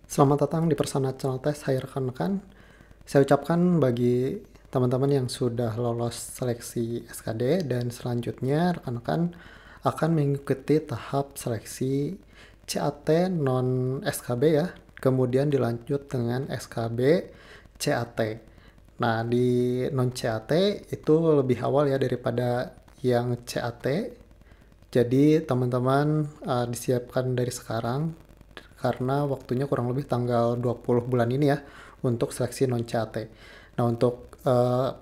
Selamat datang di Persona Channel Test, hai rekan-rekan. Saya ucapkan bagi teman-teman yang sudah lolos seleksi SKD dan selanjutnya rekan-rekan akan mengikuti tahap seleksi CAT non SKB ya, kemudian dilanjut dengan SKB CAT. Nah, di non CAT itu lebih awal ya daripada yang CAT. Jadi teman-teman disiapkan dari sekarang karena waktunya kurang lebih tanggal 20 bulan ini ya untuk seleksi non CAT. Nah, untuk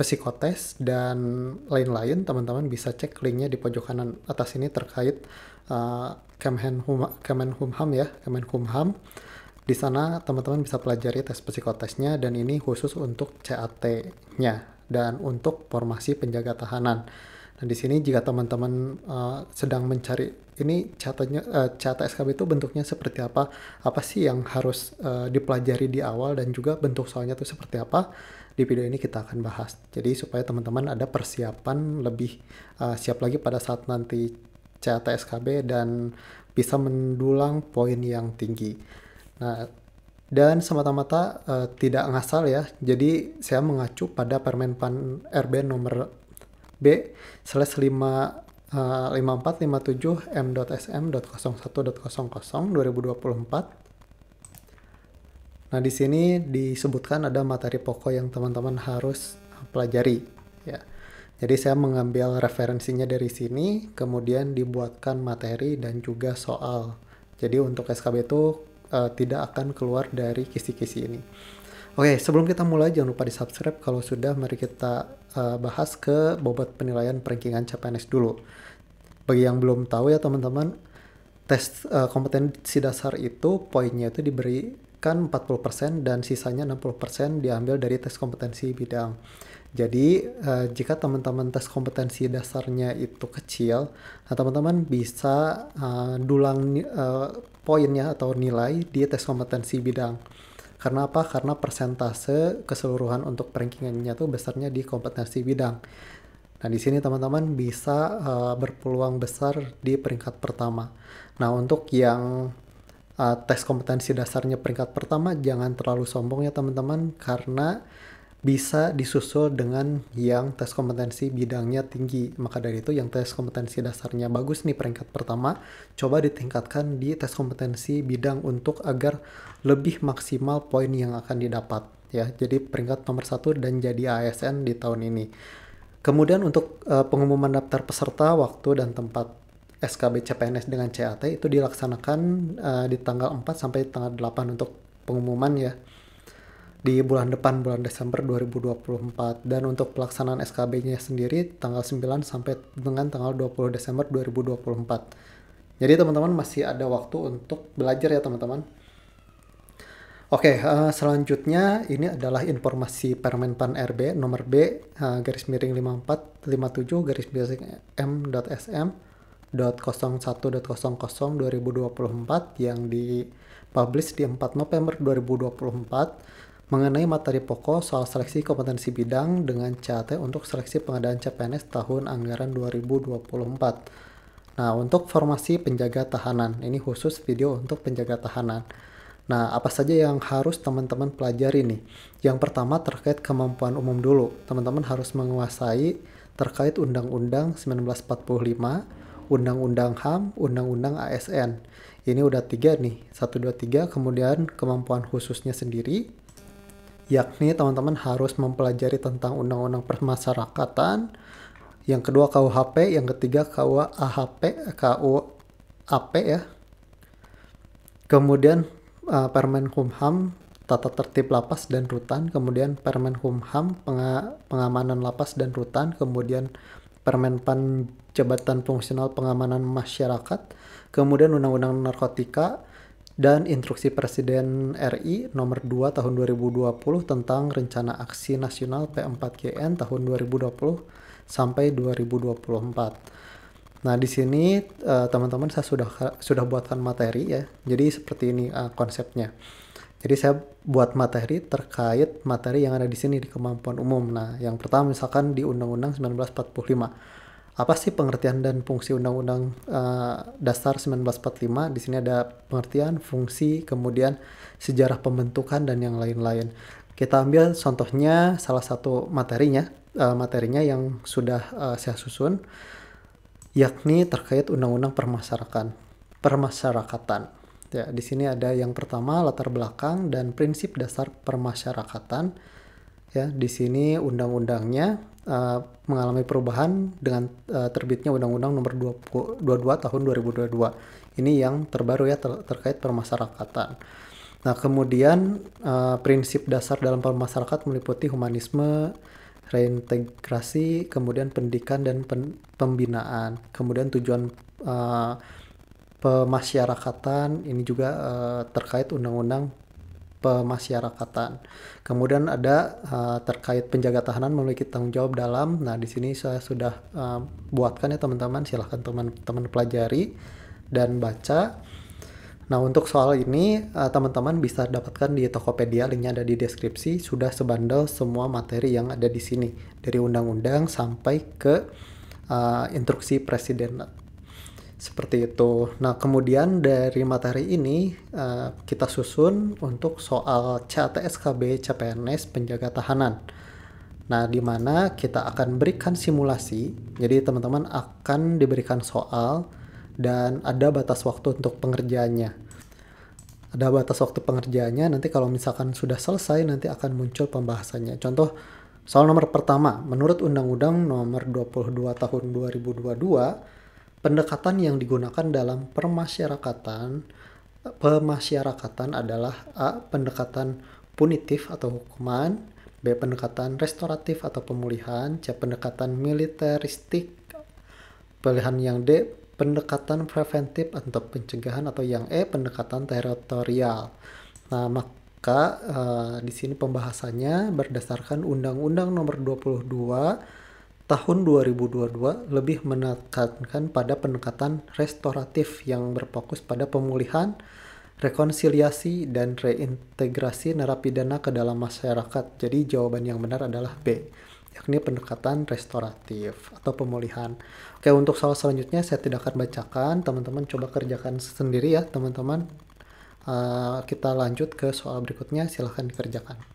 psikotes dan lain-lain teman-teman bisa cek linknya di pojok kanan atas ini terkait Kemenkumham ya, Kemenkumham. Di sana teman-teman bisa pelajari tes psikotesnya dan ini khusus untuk CAT-nya dan untuk formasi penjaga tahanan. Nah, di sini jika teman-teman sedang mencari ini CAT SKB itu bentuknya seperti apa, apa sih yang harus dipelajari di awal dan juga bentuk soalnya itu seperti apa, di video ini kita akan bahas. Jadi supaya teman-teman ada persiapan lebih siap lagi pada saat nanti CAT SKB dan bisa mendulang poin yang tinggi. Nah, dan semata-mata tidak ngasal ya. Jadi saya mengacu pada Permenpan RB nomor B/5457M.SM.01.00 2024. Nah, di sini disebutkan ada materi pokok yang teman-teman harus pelajari ya. Jadi saya mengambil referensinya dari sini, kemudian dibuatkan materi dan juga soal. Jadi untuk SKB itu tidak akan keluar dari kisi-kisi ini. Oke, sebelum kita mulai jangan lupa di-subscribe. Kalau sudah, mari kita bahas ke bobot penilaian perankingan CPNS dulu. Bagi yang belum tahu ya teman-teman, tes kompetensi dasar itu poinnya itu diberikan 40% dan sisanya 60% diambil dari tes kompetensi bidang. Jadi jika teman-teman tes kompetensi dasarnya itu kecil, nah teman-teman bisa dulang poinnya atau nilai di tes kompetensi bidang. Karena apa? Karena persentase keseluruhan untuk rankingannya tuh besarnya di kompetensi bidang. Nah, di sini teman-teman bisa berpeluang besar di peringkat pertama. Nah, untuk yang tes kompetensi dasarnya peringkat pertama, jangan terlalu sombong ya teman-teman, karena bisa disusul dengan yang tes kompetensi bidangnya tinggi. Maka dari itu yang tes kompetensi dasarnya bagus nih peringkat pertama, coba ditingkatkan di tes kompetensi bidang untuk agar lebih maksimal poin yang akan didapat ya. Jadi peringkat nomor 1 dan jadi ASN di tahun ini. Kemudian untuk pengumuman daftar peserta, waktu dan tempat SKB CPNS dengan CAT itu dilaksanakan di tanggal 4 sampai tanggal 8 untuk pengumuman ya. Di bulan depan, bulan Desember 2024. Dan untuk pelaksanaan SKB-nya sendiri tanggal 9 sampai dengan tanggal 20 Desember 2024. Jadi teman-teman masih ada waktu untuk belajar ya teman-teman. Oke, selanjutnya ini adalah informasi Permenpan RB nomor B/5457-M.SM.01.00 yang dipublish di 4 November 2024 mengenai materi pokok soal seleksi kompetensi bidang dengan CAT untuk seleksi pengadaan CPNS tahun anggaran 2024. Nah, untuk formasi penjaga tahanan, ini khusus video untuk penjaga tahanan. Nah, apa saja yang harus teman-teman pelajari nih? Yang pertama terkait kemampuan umum dulu. Teman-teman harus menguasai terkait Undang-Undang 1945, Undang-Undang HAM, Undang-Undang ASN. Ini udah 3 nih, 1, 2, 3. Kemudian kemampuan khususnya sendiri, yakni teman-teman harus mempelajari tentang Undang-Undang Permasyarakatan, yang kedua KUHP, yang ketiga KUAP ya. Kemudian Permenkumham tata tertib lapas dan rutan, kemudian Permenkumham pengamanan lapas dan rutan, kemudian Permenpan Jabatan Fungsional Pengamanan Masyarakat, kemudian Undang-Undang Narkotika, dan Instruksi Presiden RI nomor 2 tahun 2020 tentang Rencana Aksi Nasional P4GN tahun 2020 sampai 2024. Nah, di sini teman-teman saya sudah buatkan materi ya. Jadi seperti ini konsepnya. Jadi saya buat materi terkait materi yang ada di sini di kemampuan umum. Nah, yang pertama misalkan di Undang-Undang 1945. Apa sih pengertian dan fungsi Undang-Undang Dasar 1945? Di sini ada pengertian, fungsi, kemudian sejarah pembentukan dan yang lain-lain. Kita ambil contohnya salah satu materinya yang sudah saya susun, yakni terkait Undang-Undang Permasyarakatan. Ya, di sini ada yang pertama latar belakang dan prinsip dasar permasyarakatan. Ya, di sini undang-undangnya mengalami perubahan dengan terbitnya Undang-Undang Nomor 22 Tahun 2022. Ini yang terbaru ya terkait permasyarakatan. Nah, kemudian prinsip dasar dalam permasyarakatan meliputi humanisme, reintegrasi, kemudian pendidikan dan pembinaan. Kemudian tujuan pemasyarakatan ini juga terkait undang-undang pemasyarakatan. Kemudian ada terkait penjaga tahanan memiliki tanggung jawab dalam. Nah, di sini saya sudah buatkan ya teman-teman. Silahkan teman-teman pelajari dan baca. Nah, untuk soal ini teman-teman bisa dapatkan di Tokopedia, linknya ada di deskripsi. Sudah sebandel semua materi yang ada di sini, dari undang-undang sampai ke instruksi presiden. Seperti itu. Nah, kemudian dari materi ini kita susun untuk soal CATSKB CPNS penjaga tahanan. Nah, di mana kita akan berikan simulasi. Jadi teman-teman akan diberikan soal dan ada batas waktu untuk pengerjaannya. Ada batas waktu pengerjaannya, nanti kalau misalkan sudah selesai nanti akan muncul pembahasannya. Contoh soal nomor pertama, menurut Undang-Undang Nomor 22 Tahun 2022, pendekatan yang digunakan dalam pemasyarakatan adalah A. Pendekatan punitif atau hukuman, B. Pendekatan restoratif atau pemulihan, C. Pendekatan militeristik, pilihan yang D. Pendekatan preventif atau pencegahan, atau yang E. Pendekatan teritorial. Nah, maka di sini pembahasannya berdasarkan Undang-Undang Nomor 22 Tahun 2022 lebih menekankan pada pendekatan restoratif yang berfokus pada pemulihan, rekonsiliasi, dan reintegrasi narapidana ke dalam masyarakat. Jadi jawaban yang benar adalah B, yakni pendekatan restoratif atau pemulihan. Oke, untuk soal selanjutnya saya tidak akan bacakan, teman-teman coba kerjakan sendiri ya teman-teman. Kita lanjut ke soal berikutnya, silahkan dikerjakan.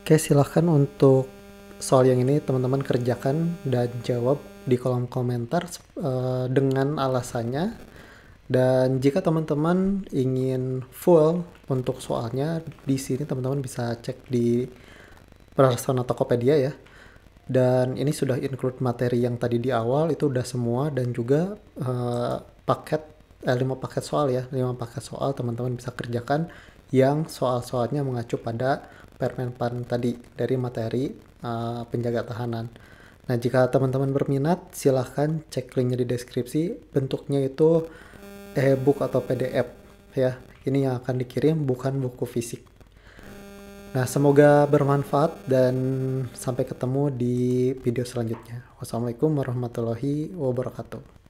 Oke, silahkan untuk soal yang ini teman-teman kerjakan dan jawab di kolom komentar dengan alasannya. Dan jika teman-teman ingin full untuk soalnya, di sini teman-teman bisa cek di Prasarana Tokopedia ya. Dan ini sudah include materi yang tadi di awal, itu udah semua, dan juga paket 5 paket soal ya. 5 paket soal teman-teman bisa kerjakan yang soal-soalnya mengacu pada Permenpan tadi dari materi penjaga tahanan. Nah, jika teman-teman berminat, silahkan cek linknya di deskripsi. Bentuknya itu e-book atau PDF ya. Ini yang akan dikirim, bukan buku fisik. Nah, semoga bermanfaat dan sampai ketemu di video selanjutnya. Wassalamualaikum warahmatullahi wabarakatuh.